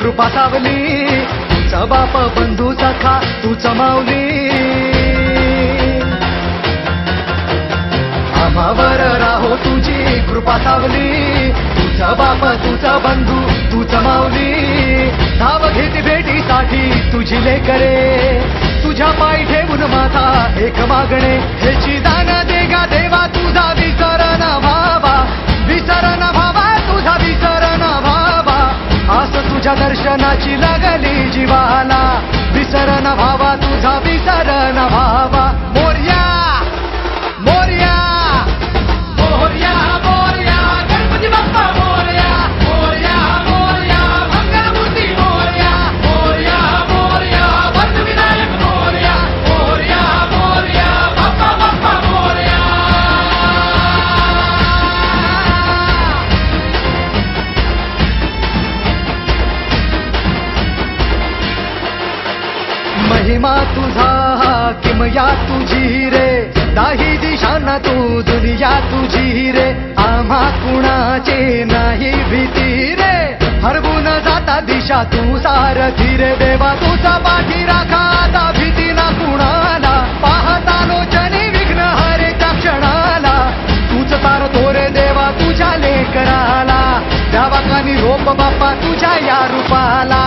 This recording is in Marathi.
कृपा सावली, तुझा बाप बंधू सखा तूच माऊली. आम्हावर राहो तुझी कृपा सावली, तुझा बाप तुझा बंधू तूच माऊली. धाव घेती भेटीसाठी तुझी लेकरे, तुझ्या पायी ठेवून माथा एक मागणे. ह्याची दान दे गा देवा तुझा विसर न व्हावा, विसर न व्हावा तुझा विसर न व्हावा. आस तुझ्या दर्शनाची लागली जीवाला, विसर न व्हावा तुझा विसर न व्हावा. मोरया मोरया मोरया मोरया गणपती बाप्पा मोरया, मोरया मोरया मंगलमूर्ती मोरया, मोरया मोरया वरदविनायक मोरया, मोरया मोरया बाप्पा बाप्पा मोरया. महिमा तुझा किमया तुझी रे, दाही दिशांना तू दुनिया तुझी रे. आम्हा कुणाचे नाही भीती रे, हरवून जाता दिशा तू सारथी रे. देवा तुझा पाठी राखा आता भीती ना कुणाला, पाहता लोचनी विघ्न हरे त्या क्षणाला. तूच तारतो रे देवा तुझ्या लेकराला, द्यावा का निरोप बाप्पा तुझ्या या रूपाला.